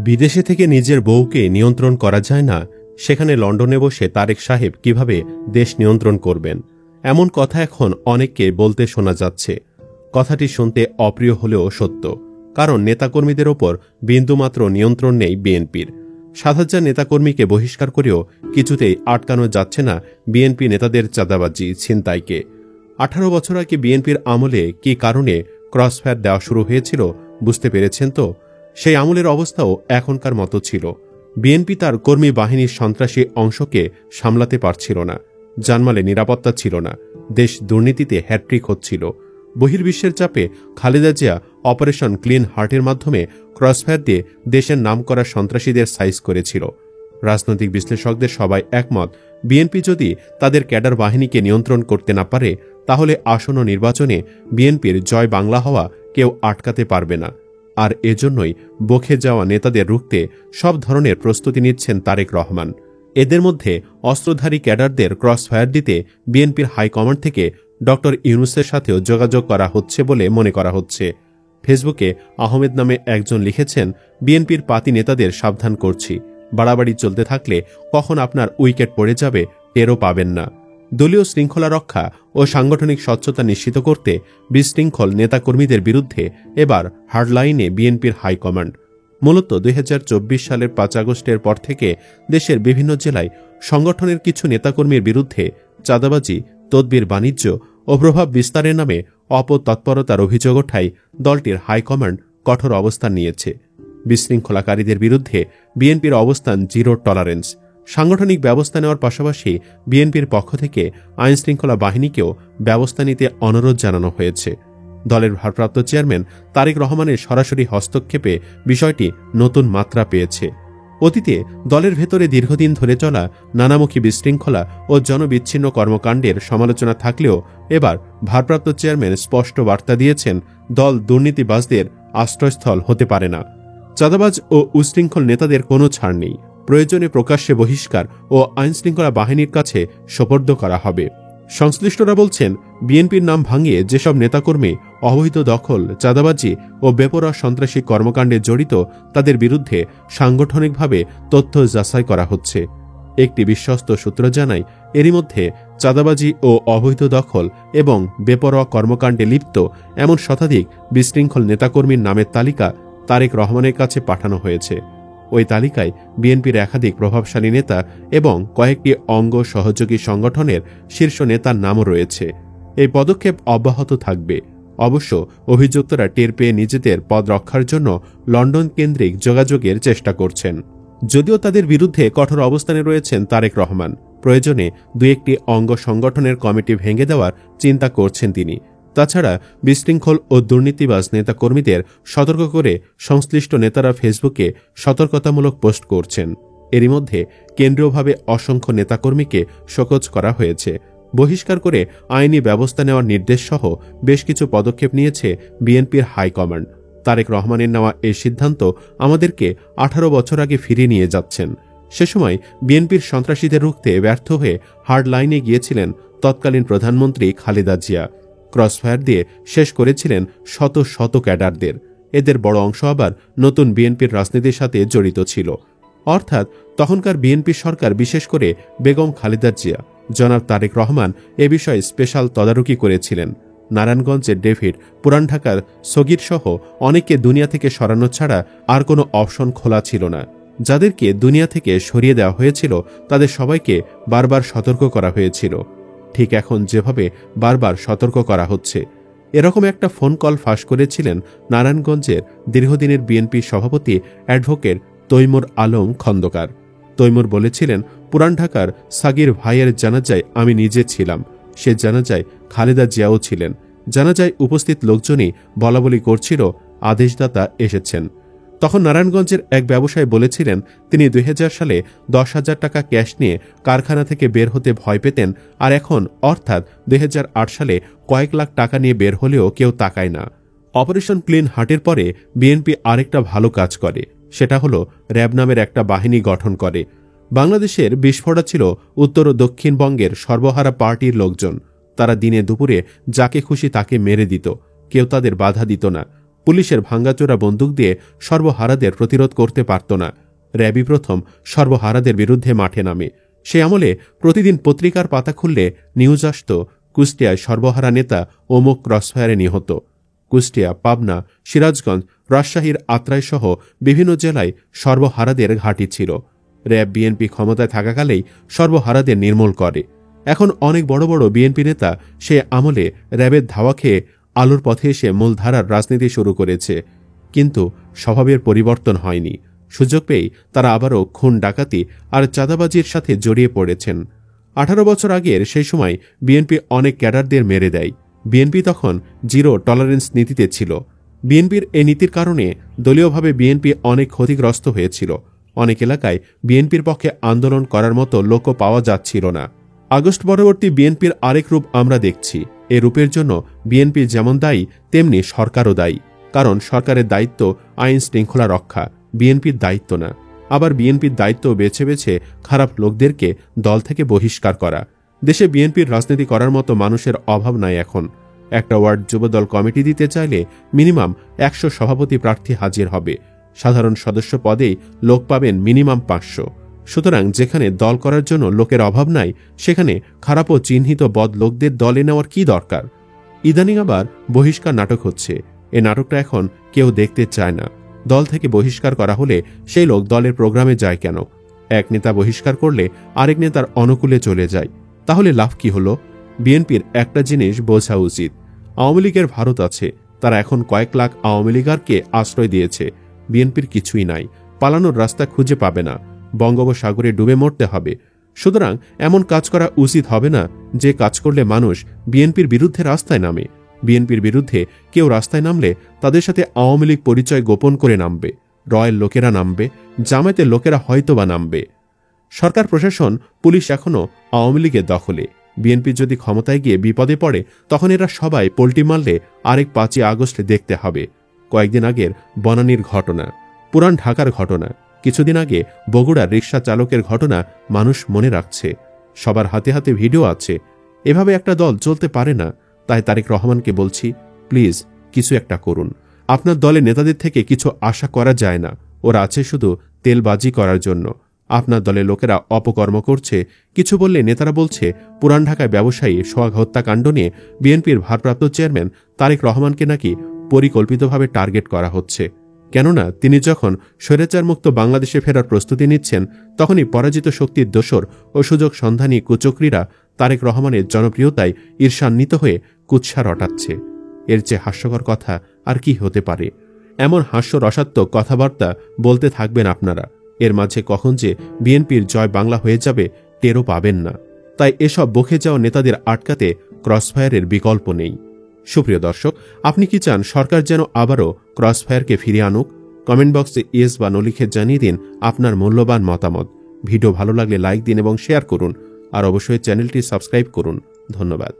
বিদেশে থেকে নিজের বউকে নিয়ন্ত্রণ করা যায় না, সেখানে লন্ডনে বসে তারেক সাহেব কিভাবে দেশ নিয়ন্ত্রণ করবেন, এমন কথা এখন অনেককে বলতে শোনা যাচ্ছে। কথাটি শুনতে অপ্রিয় হলেও সত্য, কারণ নেতাকর্মীদের ওপর বিন্দুমাত্র নিয়ন্ত্রণ নেই বিএনপির। ৭,০০০ নেতাকর্মীকে বহিষ্কার করেও কিছুতেই আটকানো যাচ্ছে না বিএনপি নেতাদের চাঁদাবাজি ছিনতাইকে। ১৮ বছর আগে বিএনপির আমলে কি কারণে ক্রসফায়ার দেওয়া শুরু হয়েছিল বুঝতে পেরেছেন তো? সেই আমলের অবস্থাও এখনকার মতো ছিল। বিএনপি তার কর্মী বাহিনীর সন্ত্রাসী অংশকে সামলাতে পারছিল না, জানমালে নিরাপত্তা ছিল না, দেশ দুর্নীতিতে হ্যাট্রিক হচ্ছিল। বহির্বিশ্বের চাপে খালেদা জিয়া অপারেশন ক্লিন হার্টের মাধ্যমে ক্রসফায়ার দিয়ে দেশের নামকরা সন্ত্রাসীদের সাইজ করেছিল। রাজনৈতিক বিশ্লেষকদের সবাই একমত, বিএনপি যদি তাদের ক্যাডার বাহিনীকে নিয়ন্ত্রণ করতে না পারে, তাহলে আসন্ন নির্বাচনে বিএনপির জয় বাংলা হওয়া কেউ আটকাতে পারবে না। আর এজন্যই বখে যাওয়া নেতাদের রুখতে সব ধরনের প্রস্তুতি নিচ্ছেন তারেক রহমান। এদের মধ্যে অস্ত্রধারী ক্যাডারদের ক্রসফায়ার দিতে বিএনপির হাইকমান্ড থেকে ড ইউনূসের সাথেও যোগাযোগ করা হচ্ছে বলে মনে করা হচ্ছে। ফেসবুকে আহমেদ নামে একজন লিখেছেন, বিএনপির পাতি নেতাদের সাবধান করছি, বাড়াবাড়ি চলতে থাকলে কখন আপনার উইকেট পড়ে যাবে টেরও পাবেন না। দলীয় শৃঙ্খলা রক্ষা ও সাংগঠনিক স্বচ্ছতা নিশ্চিত করতে বিশৃঙ্খল নেতাকর্মীদের বিরুদ্ধে এবার হার্ডলাইনে বিএনপির হাইকমান্ড। মূলত ২০২৪ সালের ৫ আগস্টের পর থেকে দেশের বিভিন্ন জেলায় সংগঠনের কিছু নেতাকর্মীর বিরুদ্ধে চাঁদাবাজি, তদবির বাণিজ্য ও প্রভাব বিস্তারের নামে অপতৎপরতার অভিযোগ ওঠায় দলটির হাইকমান্ড কঠোর অবস্থান নিয়েছে। বিশৃঙ্খলাকারীদের বিরুদ্ধে বিএনপির অবস্থান জিরো টলারেন্স। সাংগঠনিক ব্যবস্থা নেওয়ার পাশাপাশি বিএনপির পক্ষ থেকে আইনশৃঙ্খলা বাহিনীকেও ব্যবস্থা নিতে অনুরোধ জানানো হয়েছে। দলের ভারপ্রাপ্ত চেয়ারম্যান তারেক রহমানের সরাসরি হস্তক্ষেপে বিষয়টি নতুন মাত্রা পেয়েছে। অতীতে দলের ভেতরে দীর্ঘদিন ধরে চলা নানামুখী বিশৃঙ্খলা ও জনবিচ্ছিন্ন কর্মকাণ্ডের সমালোচনা থাকলেও এবার ভারপ্রাপ্ত চেয়ারম্যান স্পষ্ট বার্তা দিয়েছেন, দল দুর্নীতিবাজদের আশ্রয়স্থল হতে পারে না। চাঁদাবাজ ও উশৃঙ্খল নেতাদের কোনো ছাড় নেই, প্রয়োজনে প্রকাশ্যে বহিষ্কার ও আইনশৃঙ্খলা বাহিনীর কাছে সোপর্দ করা হবে। সংশ্লিষ্টরা বলছেন, বিএনপির নাম ভাঙিয়ে যেসব নেতাকর্মী অবৈধ দখল, চাঁদাবাজি ও বেপরোয়া সন্ত্রাসী কর্মকাণ্ডে জড়িত, তাদের বিরুদ্ধে সাংগঠনিকভাবে তথ্য যাচাই করা হচ্ছে। একটি বিশ্বস্ত সূত্র জানায়, এরই মধ্যে চাঁদাবাজি ও অবৈধ দখল এবং বেপরোয়া কর্মকাণ্ডে লিপ্ত এমন শতাধিক বিশৃঙ্খল নেতাকর্মীর নামের তালিকা তারেক রহমানের কাছে পাঠানো হয়েছে। ওই তালিকায় বিএনপির একাধিক প্রভাবশালী নেতা এবং কয়েকটি অঙ্গ সহযোগী সংগঠনের শীর্ষ নেতার নামও রয়েছে। এই পদক্ষেপ অব্যাহত থাকবে। অবশ্য অভিযুক্তরা টের পেয়ে নিজেদের পদ রক্ষার জন্য লন্ডন কেন্দ্রিক যোগাযোগের চেষ্টা করছেন। যদিও তাদের বিরুদ্ধে কঠোর অবস্থানে রয়েছেন তারেক রহমান, প্রয়োজনে দু একটি অঙ্গ সংগঠনের কমিটি ভেঙে দেওয়ার চিন্তা করছেন তিনি। তাছাড়া বিশৃঙ্খল ও দুর্নীতিবাজ নেতাকর্মীদের সতর্ক করে সংশ্লিষ্ট নেতারা ফেসবুকে সতর্কতামূলক পোস্ট করছেন। এরই মধ্যে কেন্দ্রীয়ভাবে অসংখ্য নেতাকর্মীকে শোকজ করা হয়েছে। বহিষ্কার করে আইনি ব্যবস্থা নেওয়ার নির্দেশ সহ বেশ কিছু পদক্ষেপ নিয়েছে বিএনপির হাইকমান্ড। তারেক রহমানের নেওয়া এই সিদ্ধান্ত আমাদেরকে ১৮ বছর আগে ফিরিয়ে নিয়ে যাচ্ছেন। সে সময় বিএনপির সন্ত্রাসীদের রুখতে ব্যর্থ হয়ে হার্ড লাইনে গিয়েছিলেন তৎকালীন প্রধানমন্ত্রী খালেদা জিয়া। ক্রসফায়ার দিয়ে শেষ করেছিলেন শত শত ক্যাডারদের। এদের বড় অংশ আবার নতুন বিএনপির রাজনীতির সাথে জড়িত ছিল। অর্থাৎ তখনকার বিএনপি সরকার, বিশেষ করে বেগম খালেদা জিয়া, জনাব তারেক রহমান এ বিষয়ে স্পেশাল তদারকি করেছিলেন। নারায়ণগঞ্জের ডেভিড, পুরান ঢাকার সগীর সহ অনেককে দুনিয়া থেকে সরানো ছাড়া আর কোনো অপশন খোলা ছিল না। যাদেরকে দুনিয়া থেকে সরিয়ে দেওয়া হয়েছিল তাদের সবাইকে বারবার সতর্ক করা হয়েছিল, ঠিক এখন যেভাবে বারবার সতর্ক করা হচ্ছে। এরকম একটা ফোন কল ফাঁস করেছিলেন নারায়ণগঞ্জের দীর্ঘদিনের বিএনপি সভাপতি অ্যাডভোকেট তৈমুর আলম খন্দকার। তৈমুর বলেছিলেন, পুরান ঢাকার সাগীর ভাইয়ের জানাজায় আমি নিজে ছিলাম, সে জানাজায় খালেদা জিয়াও ছিলেন। জানাজায় উপস্থিত লোকজনই বলাবলি করছিল আদেশদাতা এসেছেন। তখন নারায়ণগঞ্জের এক ব্যবসায়ী বলেছিলেন, তিনি ২০০০ সালে ১০,০০০ টাকা ক্যাশ নিয়ে কারখানা থেকে বের হতে ভয় পেতেন, আর এখন অর্থাৎ ২০০৮ সালে কয়েক লাখ টাকা নিয়ে বের হলেও কেউ তাকায় না। অপারেশন ক্লিন হার্টের পরে বিএনপি আরেকটা ভালো কাজ করে, সেটা হলো র্যাব নামের একটা বাহিনী গঠন করে। বাংলাদেশের বিস্ফোরণ ছিল উত্তর ও দক্ষিণবঙ্গের সর্বহারা পার্টির লোকজন। তারা দিনে দুপুরে যাকে খুশি তাকে মেরে দিত, কেউ তাদের বাধা দিত না। পুলিশের ভাঙ্গাচোরা বন্দুক দিয়ে সর্বহারাদের প্রতিরোধ করতে পারত না। র্যাবই প্রথম সর্বহারাদের বিরুদ্ধে মাঠে নামে। সে আমলে প্রতিদিন পত্রিকার পাতা খুললে নিউজ আসত কুষ্টিয়ায় সর্বহারা নেতা অমুক ক্রসফায়ারে নিহত। কুষ্টিয়া, পাবনা, সিরাজগঞ্জ, রাজশাহীর আত্রাইসহ বিভিন্ন জেলায় সর্বহারাদের ঘাঁটি ছিল। র্যাব বিএনপি ক্ষমতায় থাকাকালেই সর্বহারাদের নির্মূল করে। এখন অনেক বড় বড় বিএনপি নেতা সে আমলে র্যাবের ধাওয়া খেয়ে আলোর পথে এসে মূলধারার রাজনীতি শুরু করেছে, কিন্তু স্বভাবের পরিবর্তন হয়নি। সুযোগ পেয়েই তারা আবারও খুন, ডাকাতি আর চাঁদাবাজির সাথে জড়িয়ে পড়েছেন। 18 বছর আগের সেই সময় বিএনপি অনেক ক্যাডারদের মেরে দেয়। বিএনপি তখন জিরো টলারেন্স নীতিতে ছিল। বিএনপির এই নীতির কারণে দলীয়ভাবে বিএনপি অনেক ক্ষতিগ্রস্ত হয়েছিল। অনেক এলাকায় বিএনপির পক্ষে আন্দোলন করার মতো লোকও পাওয়া যাচ্ছিল না। আগস্ট পরবর্তী বিএনপির আরেক রূপ আমরা দেখছি। এ রূপের জন্য বিএনপি যেমন দায়ী, তেমনি সরকারও দায়ী। কারণ সরকারের দায়িত্ব আইন শৃঙ্খলা রক্ষা, বিএনপির দায়িত্ব না। আবার বিএনপির দায়িত্ব বেছে বেছে খারাপ লোকদেরকে দল থেকে বহিষ্কার করা। দেশে বিএনপির রাজনীতি করার মতো মানুষের অভাব নাই এখন। একটা ওয়ার্ড যুবদল কমিটি দিতে চাইলে মিনিমাম 100 সভাপতি প্রার্থী হাজির হবে। সাধারণ সদস্য পদেই লোক পাবেন মিনিমাম 500। সুতরাং যেখানে দল করার জন্য লোকের অভাব নাই, সেখানে খারাপ ও চিহ্নিত বদ লোকদের দলে নেওয়ার কি দরকার? ইদানিং আবার বহিষ্কার নাটক হচ্ছে। এ নাটকটা এখন কেউ দেখতে চায় না। দল থেকে বহিষ্কার করা হলে সেই লোক দলের প্রোগ্রামে যায় কেন? এক নেতা বহিষ্কার করলে আরেক নেতার অনুকূলে চলে যায়। তাহলে লাভ কি হলো? বিএনপির একটা জিনিস বোঝা উচিত, আওয়ামী লীগের ভারত আছে। তারা এখন কয়েক লাখ আওয়ামী লীগারকে আশ্রয় দিয়েছে। বিএনপির কিছুই নাই, পালানোর রাস্তা খুঁজে পাবে না, বঙ্গোপসাগরে ডুবে মরতে হবে। সুতরাং এমন কাজ করা উচিত হবে না যে কাজ করলে মানুষ বিএনপির বিরুদ্ধে রাস্তায় নামে। বিএনপির বিরুদ্ধে কেউ রাস্তায় নামলে তাদের সাথে আওয়ামী লীগ পরিচয় গোপন করে নামবে, রয়ের লোকেরা নামবে, জামায়াতের লোকেরা হয়তোবা নামবে। সরকার, প্রশাসন, পুলিশ এখনও আওয়ামী লীগের দখলে। বিএনপি যদি ক্ষমতায় গিয়ে বিপদে পড়ে, তখন এরা সবাই পোল্টি মারলে আরেক 5ই আগস্ট দেখতে হবে। কয়েকদিন আগের বনানীর ঘটনা, পুরান ঢাকার ঘটনা, কিছুদিন আগে বগুড়ার রিকশা চালকের ঘটনা মানুষ মনে রাখছে। সবার হাতে হাতে ভিডিও আছে। এভাবে একটা দল চলতে পারে না। তাই তারেক রহমানকে বলছি, প্লিজ কিছু একটা করুন। আপনার দলের নেতাদের থেকে কিছু আশা করা যায় না। ওরা আছে শুধু তেলবাজি করার জন্য। আপনার দলের লোকেরা অপকর্ম করছে। কিছু বললে নেতারা বলছে পুরান ঢাকায় ব্যবসায়ী সোহাগ হত্যাকাণ্ড নিয়ে বিএনপির ভারপ্রাপ্ত চেয়ারম্যান তারেক রহমানকে নাকি পরিকল্পিতভাবে টার্গেট করা হচ্ছে। কেননা তিনি যখন স্বৈরাচারমুক্ত বাংলাদেশে ফেরার প্রস্তুতি নিচ্ছেন, তখনই পরাজিত শক্তির দোসর ও সুযোগ সন্ধানী কুচক্রীরা তারেক রহমানের জনপ্রিয়তায় ঈর্ষান্বিত হয়ে কুৎসা রটাচ্ছে। এর চেয়ে হাস্যকর কথা আর কি হতে পারে? এমন হাস্যরসাত্মক কথাবার্তা বলতে থাকবেন আপনারা। এর মাঝে কখন যে বিএনপির জয় বাংলা হয়ে যাবে টেরও পাবেন না। তাই এসব বকে যাওয়া নেতাদের আটকাতে ক্রসফায়ারের বিকল্প নেই। সুপ্রিয় দর্শক, আপনি কি চান সরকার যেন আবারও ক্রসফায়ারকে ফিরিয়ে আনুক? কমেন্ট বক্সে ইয়েস বা নো লিখে জানিয়ে দিন আপনার মূল্যবান মতামত। ভিডিও ভালো লাগলে লাইক দিন এবং শেয়ার করুন। আর অবশ্যই চ্যানেলটি সাবস্ক্রাইব করুন। ধন্যবাদ।